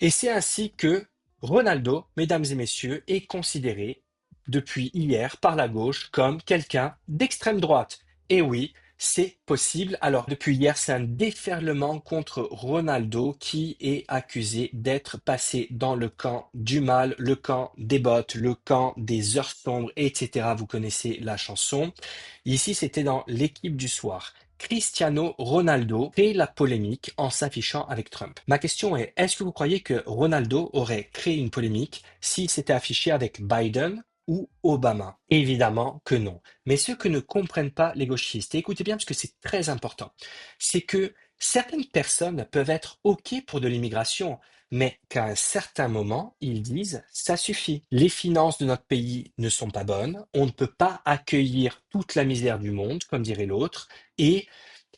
Et c'est ainsi que Ronaldo, mesdames et messieurs, est considéré depuis hier par la gauche comme quelqu'un d'extrême droite. Et oui, c'est possible. Alors, depuis hier, c'est un déferlement contre Ronaldo qui est accusé d'être passé dans le camp du mal, le camp des bots, le camp des heures sombres, etc. Vous connaissez la chanson. Ici, c'était dans l'équipe du soir. Cristiano Ronaldo crée la polémique en s'affichant avec Trump. Ma question est, est-ce que vous croyez que Ronaldo aurait créé une polémique s'il s'était affiché avec Biden ou Obama? Évidemment que non. Mais ceux que ne comprennent pas les gauchistes, et écoutez bien parce que c'est très important, c'est que certaines personnes peuvent être OK pour de l'immigration, mais qu'à un certain moment, ils disent ça suffit. Les finances de notre pays ne sont pas bonnes, on ne peut pas accueillir toute la misère du monde, comme dirait l'autre, et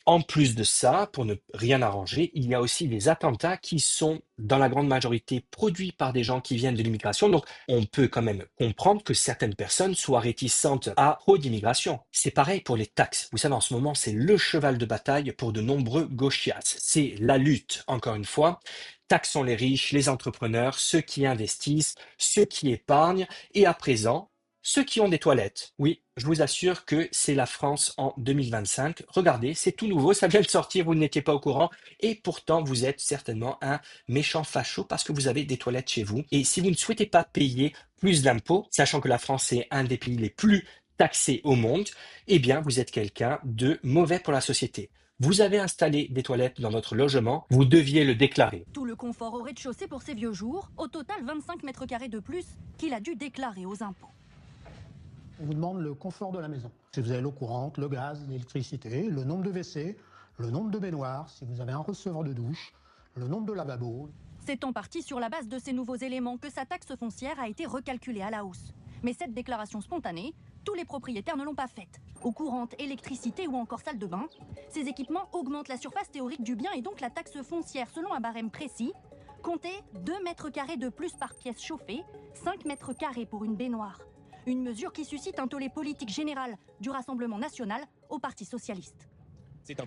en plus de ça, pour ne rien arranger, il y a aussi des attentats qui sont, dans la grande majorité, produits par des gens qui viennent de l'immigration. Donc, on peut quand même comprendre que certaines personnes soient réticentes à trop d'immigration. C'est pareil pour les taxes. Vous savez, en ce moment, c'est le cheval de bataille pour de nombreux gauchias. C'est la lutte, encore une fois. Taxons les riches, les entrepreneurs, ceux qui investissent, ceux qui épargnent, et à présent, ceux qui ont des toilettes. Oui, je vous assure que c'est la France en 2025. Regardez, c'est tout nouveau, ça vient de sortir, vous n'étiez pas au courant, et pourtant vous êtes certainement un méchant facho parce que vous avez des toilettes chez vous. Et si vous ne souhaitez pas payer plus d'impôts, sachant que la France est un des pays les plus taxés au monde, eh bien vous êtes quelqu'un de mauvais pour la société. Vous avez installé des toilettes dans votre logement, vous deviez le déclarer. Tout le confort au rez-de-chaussée pour ses vieux jours, au total 25 mètres carrés de plus qu'il a dû déclarer aux impôts. On vous demande le confort de la maison. Si vous avez l'eau courante, le gaz, l'électricité, le nombre de WC, le nombre de baignoires, si vous avez un receveur de douche, le nombre de lavabos. C'est en partie sur la base de ces nouveaux éléments que sa taxe foncière a été recalculée à la hausse. Mais cette déclaration spontanée, tous les propriétaires ne l'ont pas faite. Eau courante, électricité ou encore salle de bain, ces équipements augmentent la surface théorique du bien et donc la taxe foncière selon un barème précis. Comptez 2 mètres carrés de plus par pièce chauffée, 5 mètres carrés pour une baignoire. Une mesure qui suscite un tollé politique général du Rassemblement national au Parti socialiste.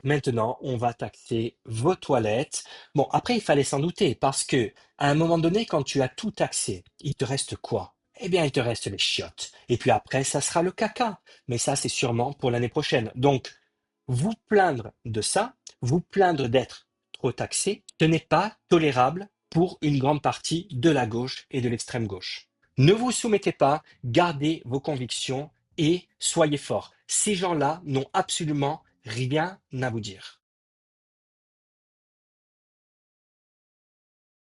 Maintenant, on va taxer vos toilettes. Bon, après, il fallait s'en douter parce que, à un moment donné, quand tu as tout taxé, il te reste quoi? Eh bien, il te reste les chiottes. Et puis après, ça sera le caca. Mais ça, c'est sûrement pour l'année prochaine. Donc, vous plaindre de ça, vous plaindre d'être trop taxé, ce n'est pas tolérable pour une grande partie de la gauche et de l'extrême gauche. Ne vous soumettez pas, gardez vos convictions et soyez forts. Ces gens-là n'ont absolument rien à vous dire.